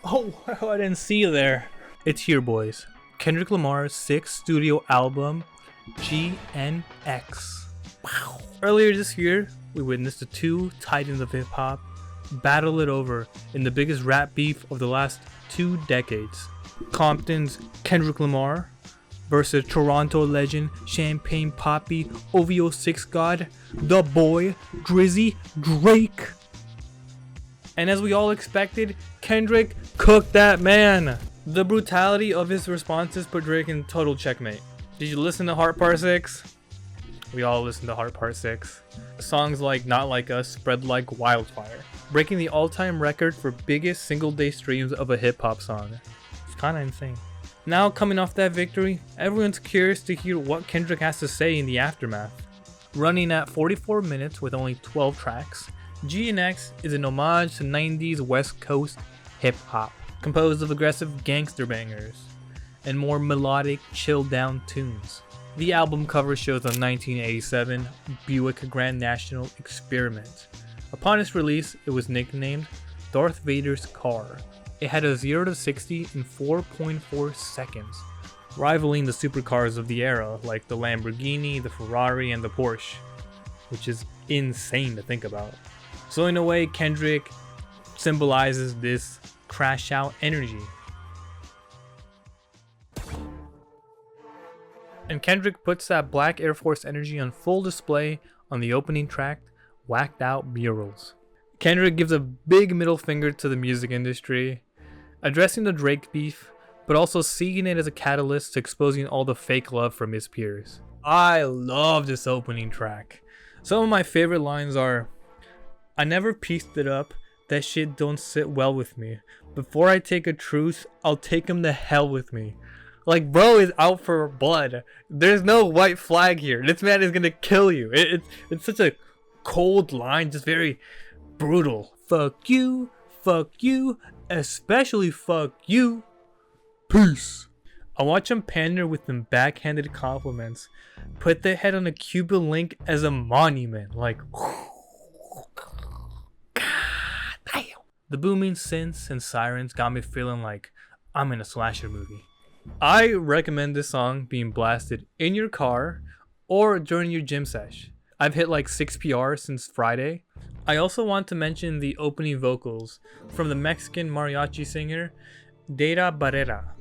Oh, I didn't see you there. It's here, boys. Kendrick Lamar's 6th studio album, GNX. Wow. Earlier this year, we witnessed the two titans of hip-hop battle it over in the biggest rap beef of the last 2 decades. Compton's Kendrick Lamar versus Toronto legend Champagne Poppy OVO 6 God, the boy Drizzy Drake. And as we all expected, Kendrick cooked that man. The brutality of his responses put Drake in total checkmate. Did you listen to Heart Part 6? We all listened to Heart Part 6. Songs like Not Like Us spread like wildfire, breaking the all-time record for biggest single-day streams of a hip-hop song. It's kinda insane. Now, coming off that victory, everyone's curious to hear what Kendrick has to say in the aftermath. Running at 44 minutes with only 12 tracks, GNX is an homage to 90s West Coast hip-hop, composed of aggressive gangster bangers and more melodic, chilled-down tunes. The album cover shows a 1987 Buick Grand National Experiment. Upon its release, it was nicknamed Darth Vader's car. It had a 0 to 60 in 4.4 seconds, rivaling the supercars of the era like the Lamborghini, the Ferrari, and the Porsche, which is insane to think about. So in a way, Kendrick symbolizes this crash out energy. And Kendrick puts that black Air Force energy on full display on the opening track, Whacked Out Murals. Kendrick gives a big middle finger to the music industry, addressing the Drake beef, but also seeing it as a catalyst to exposing all the fake love from his peers. I love this opening track. Some of my favorite lines are, "I never pieced it up, that shit don't sit well with me. Before I take a truce, I'll take him to hell with me." Like, bro is out for blood. There's no white flag here. This man is gonna kill you. It's such a cold line, just very brutal. Fuck you, especially fuck you. Peace. I watch him pander with them backhanded compliments. Put the head on a Cuban link as a monument. Like, God damn. The booming synths and sirens got me feeling like I'm in a slasher movie. I recommend this song being blasted in your car or during your gym sesh. I've hit like 6 PR since Friday. I also want to mention the opening vocals from the Mexican mariachi singer Dera Barrera.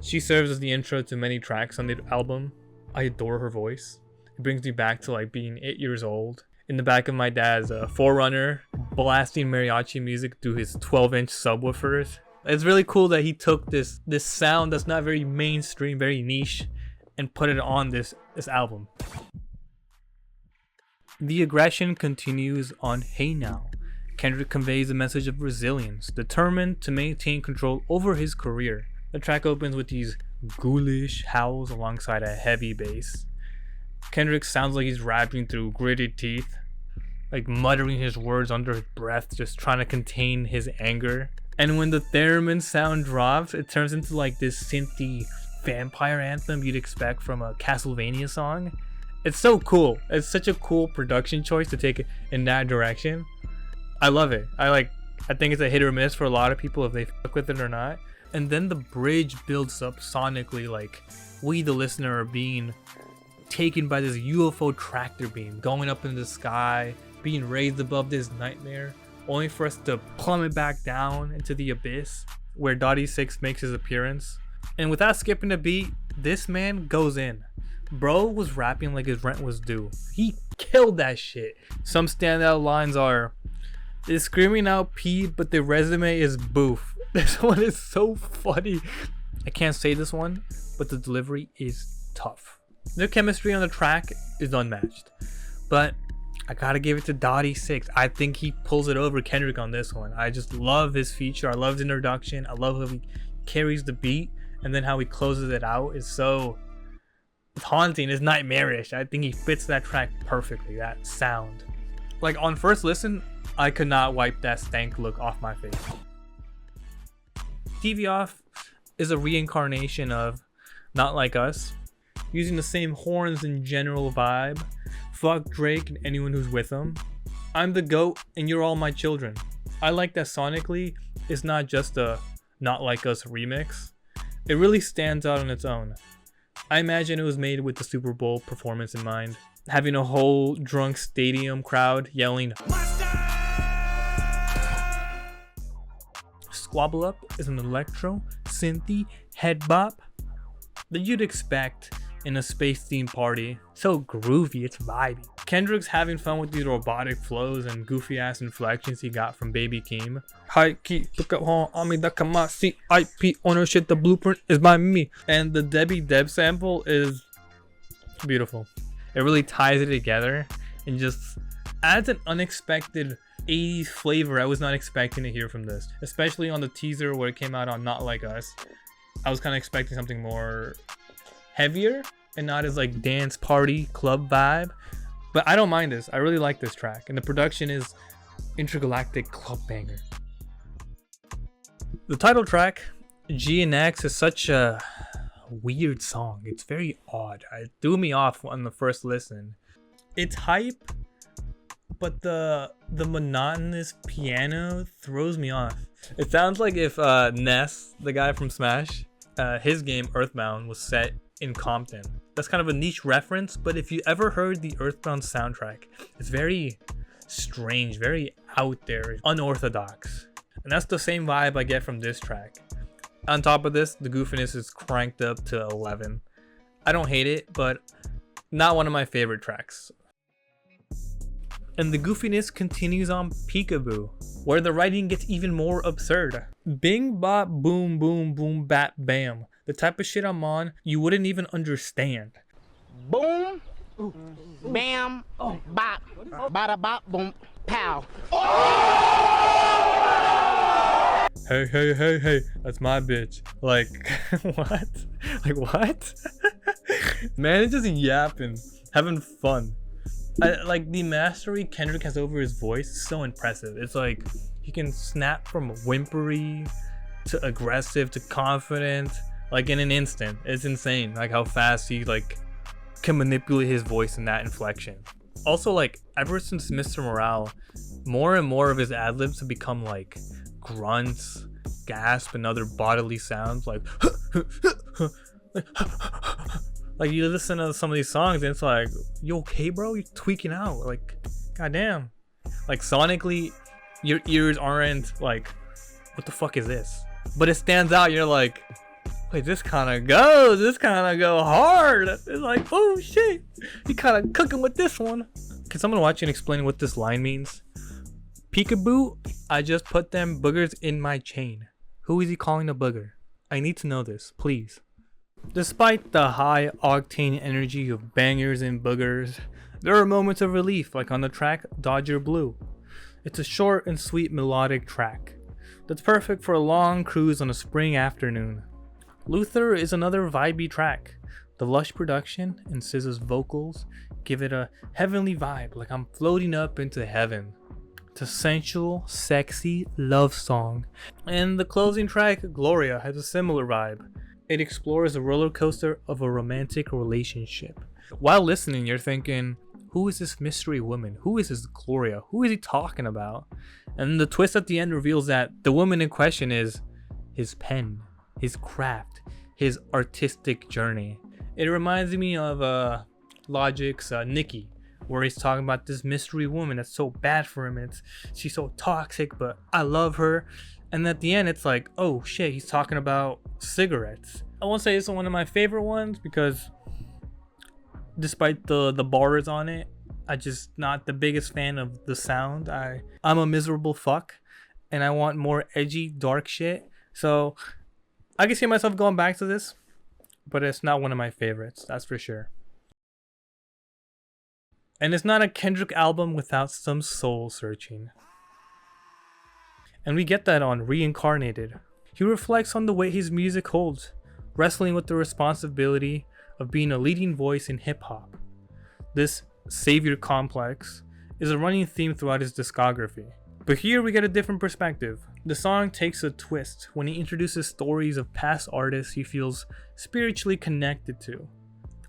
She serves as the intro to many tracks on the album. I adore her voice. It brings me back to like being 8 years old in the back of my dad's 4Runner, blasting mariachi music through his 12-inch subwoofers. It's really cool that he took this sound that's not very mainstream, very niche, and put it on this album. The aggression continues on Hey Now. Kendrick conveys a message of resilience, determined to maintain control over his career. The track opens with these ghoulish howls alongside a heavy bass. Kendrick sounds like he's rapping through gritted teeth, like muttering his words under his breath, just trying to contain his anger. And when the theremin sound drops, it turns into like this synthy vampire anthem you'd expect from a Castlevania song. It's so cool. It's such a cool production choice to take it in that direction. I love it. I think it's a hit or miss for a lot of people if they fuck with it or not. And then the bridge builds up sonically like we, the listener, are being taken by this UFO tractor beam going up in the sky, being raised above this nightmare, only for us to plummet back down into the abyss where Dottie 6 makes his appearance. And without skipping a beat, this man goes in. Bro was rapping like his rent was due. He killed that shit. Some standout lines are, "They're screaming out P, but the resume is boof." This one is so funny. I can't say this one, but the delivery is tough. Their chemistry on the track is unmatched. But I gotta give it to Dottie 6. I think he pulls it over Kendrick on this one. I just love his feature. I love his introduction. I love how he carries the beat, and then how he closes it out is so haunting. It's nightmarish. I think he fits that track perfectly, that sound. Like on first listen, I could not wipe that stank look off my face. TV Off is a reincarnation of Not Like Us, using the same horns and general vibe. Fuck Drake and anyone who's with him. I'm the GOAT and you're all my children. I like that sonically, it's not just a Not Like Us remix, it really stands out on its own. I imagine it was made with the Super Bowl performance in mind, having a whole drunk stadium crowd yelling Squabble Up is an electro, synthy, head bop that you'd expect in a space-themed party. So groovy, it's vibey. Kendrick's having fun with these robotic flows and goofy-ass inflections he got from Baby Keem. High key, look at home, on me, that come out, CIP, ownership, the blueprint is by me. And the Debbie Deb sample is beautiful. It really ties it together and just adds an unexpected 80s flavor I was not expecting to hear from this, especially on the teaser where it came out on Not Like Us. I was kind of expecting something more heavier and not as like dance party club vibe, but I don't mind this. I really like this track, and the production is intergalactic club banger. The title track, GNX, is such a weird song. It's very odd. It threw me off on the first listen. It's hype, but the monotonous piano throws me off. It sounds like if Ness, the guy from Smash, his game Earthbound was set in Compton. That's kind of a niche reference, but if you ever heard the Earthbound soundtrack, it's very strange, very out there, unorthodox. And that's the same vibe I get from this track. On top of this, the goofiness is cranked up to 11. I don't hate it, but not one of my favorite tracks. And the goofiness continues on Peekaboo, where the writing gets even more absurd. Bing bop boom boom boom bap bam. The type of shit I'm on, you wouldn't even understand. Boom, bam, bop, bada bop, boom, pow. Hey, hey, hey, hey, that's my bitch. Like, what? Like, what? Man, it's just yapping, having fun. Like, the mastery Kendrick has over his voice is so impressive. It's like, he can snap from whimpery to aggressive to confident, like in an instant. It's insane, like how fast he like can manipulate his voice in that inflection. Also, like, ever since Mr. Morale, more and more of his ad-libs have become like grunts, gasp, and other bodily sounds, like like you listen to some of these songs and it's like, you okay, bro? You're tweaking out. Like, goddamn. Like, sonically, your ears aren't like, what the fuck is this? But it stands out. You're like, wait, this kind of go hard. It's like, oh shit, you kind of cooking with this one. Can someone watch and explain what this line means? Peekaboo, I just put them boogers in my chain. Who is he calling a booger? I need to know this, please. Despite the high octane energy of bangers and boogers, there are moments of relief, like on the track Dodger Blue. It's a short and sweet melodic track that's perfect for a long cruise on a spring afternoon. Luther is another vibey track. The lush production and SZA's vocals give it a heavenly vibe, like I'm floating up into heaven. It's a sensual, sexy love song. And the closing track, Gloria, has a similar vibe. It explores the roller coaster of a romantic relationship. While listening, you're thinking, who is this mystery woman? Who is this Gloria? Who is he talking about? And the twist at the end reveals that the woman in question is his pen, his craft, his artistic journey. It reminds me of Logic's Nicki, where he's talking about this mystery woman that's so bad for him. She's so toxic, but I love her. And at the end, it's like, oh shit, he's talking about cigarettes. I won't say it's one of my favorite ones because despite the bars on it, I just not the biggest fan of the sound. I'm a miserable fuck and I want more edgy, dark shit. So I can see myself going back to this, but it's not one of my favorites, that's for sure. And it's not a Kendrick album without some soul searching. And we get that on Reincarnated. He reflects on the way his music holds, wrestling with the responsibility of being a leading voice in hip-hop. This savior complex is a running theme throughout his discography. But here we get a different perspective. The song takes a twist when he introduces stories of past artists he feels spiritually connected to.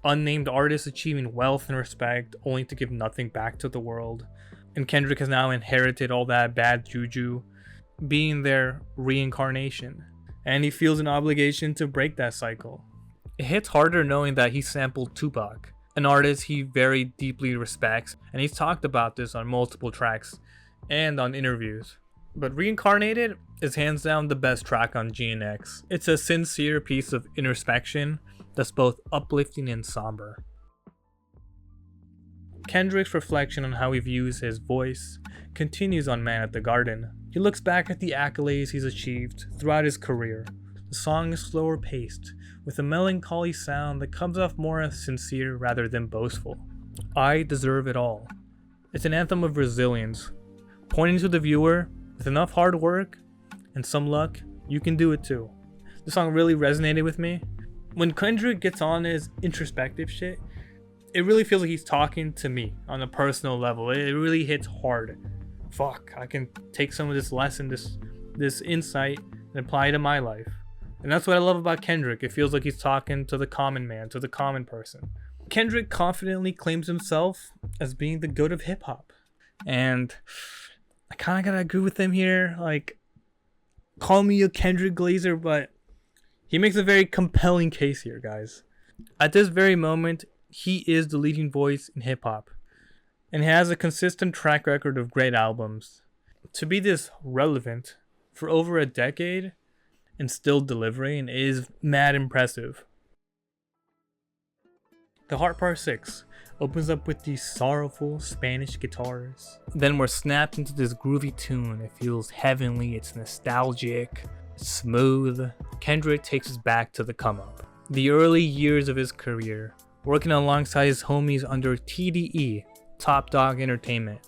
Unnamed artists achieving wealth and respect only to give nothing back to the world. And Kendrick has now inherited all that bad juju, being their reincarnation. and he feels an obligation to break that cycle. It hits harder knowing that he sampled Tupac, an artist he very deeply respects, and he's talked about this on multiple tracks and on interviews. But Reincarnated is hands down the best track on GNX. It's a sincere piece of introspection that's both uplifting and somber. Kendrick's reflection on how he views his voice continues on Man at the Garden. He looks back at the accolades he's achieved throughout his career. The song is slower paced, with a melancholy sound that comes off more sincere rather than boastful. I Deserve It All. It's an anthem of resilience, pointing to the viewer, with enough hard work and some luck, you can do it too. The song really resonated with me. When Kendrick gets on his introspective shit, it really feels like he's talking to me on a personal level. It really hits hard. Fuck, I can take some of this lesson, this insight, and apply it to my life. And that's what I love about Kendrick. It feels like he's talking to the common man, to the common person. Kendrick confidently claims himself as being the GOAT of hip hop. And I kind of gotta agree with him here. Like, call me a Kendrick Glazer, but he makes a very compelling case here, guys. At this very moment, he is the leading voice in hip hop, and he has a consistent track record of great albums. To be this relevant for over a decade and still delivering is mad impressive. The Heart Part 6 opens up with these sorrowful Spanish guitars. Then we're snapped into this groovy tune. It feels heavenly, it's nostalgic, it's smooth. Kendrick takes us back to the come up. The early years of his career, working alongside his homies under TDE, Top Dog Entertainment.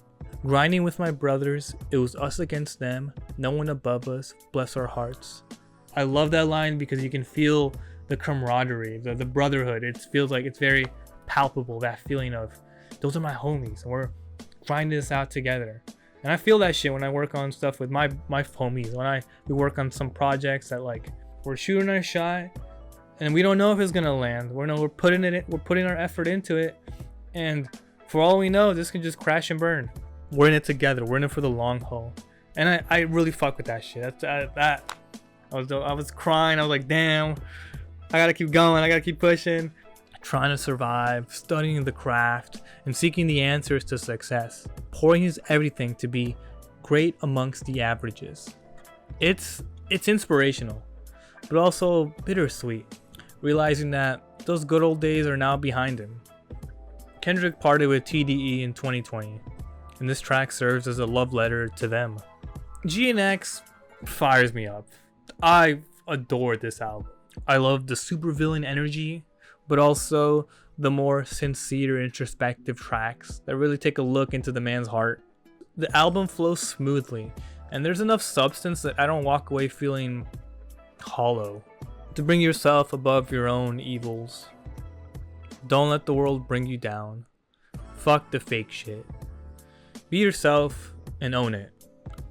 Grinding with my brothers, it was us against them, no one above us, bless our hearts. I love that line because you can feel the camaraderie, the brotherhood. It feels like it's very palpable, that feeling of those are my homies and we're grinding this out together. And I feel that shit when I work on stuff with my homies, when we work on some projects that like we're shooting our shot and we don't know if it's gonna land. We're putting our effort into it, and for all we know, this can just crash and burn. We're in it together. We're in it for the long haul, and I really fuck with that shit. I was crying. I was like, damn, I gotta keep going. I gotta keep pushing. Trying to survive, studying the craft, and seeking the answers to success. Pouring his everything to be great amongst the averages. It's inspirational, but also bittersweet, realizing that those good old days are now behind him. Kendrick parted with TDE in 2020, and this track serves as a love letter to them. GNX fires me up. I adore this album. I love the supervillain energy, but also the more sincere, introspective tracks that really take a look into the man's heart. The album flows smoothly, and there's enough substance that I don't walk away feeling hollow. To bring yourself above your own evils. Don't let the world bring you down. Fuck the fake shit. Be yourself and own it.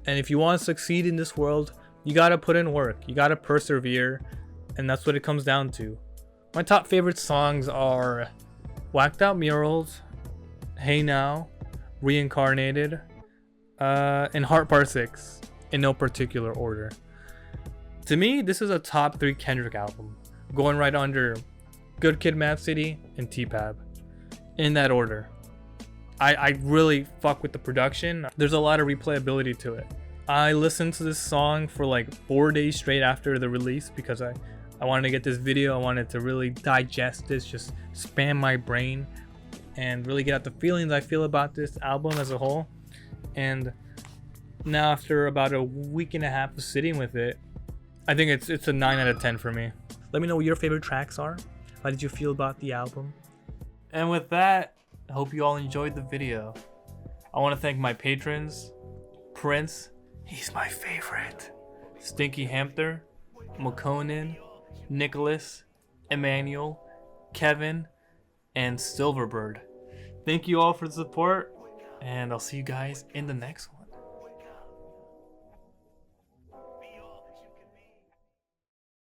And if you want to succeed in this world, you gotta put in work. You gotta persevere, and that's what it comes down to. My top favorite songs are Whacked Out Murals, Hey Now, Reincarnated, and Heart Part 6, in no particular order. To me, this is a top 3 Kendrick album, going right under Good Kid, Mad City, and T-Pab, in that order. I really fuck with the production. There's a lot of replayability to it. I listened to this song for like 4 days straight after the release because I wanted to get this video. I wanted to really digest this, just spam my brain and really get out the feelings I feel about this album as a whole. And now after about a week and a half of sitting with it, I think it's a 9 out of 10 for me. Let me know what your favorite tracks are. How did you feel about the album? And with that, I hope you all enjoyed the video. I want to thank my patrons. Prince, he's my favorite. Stinky Hampter, McConan, Nicholas, Emmanuel, Kevin, and Silverbird. Thank you all for the support, and I'll see you guys in the next one.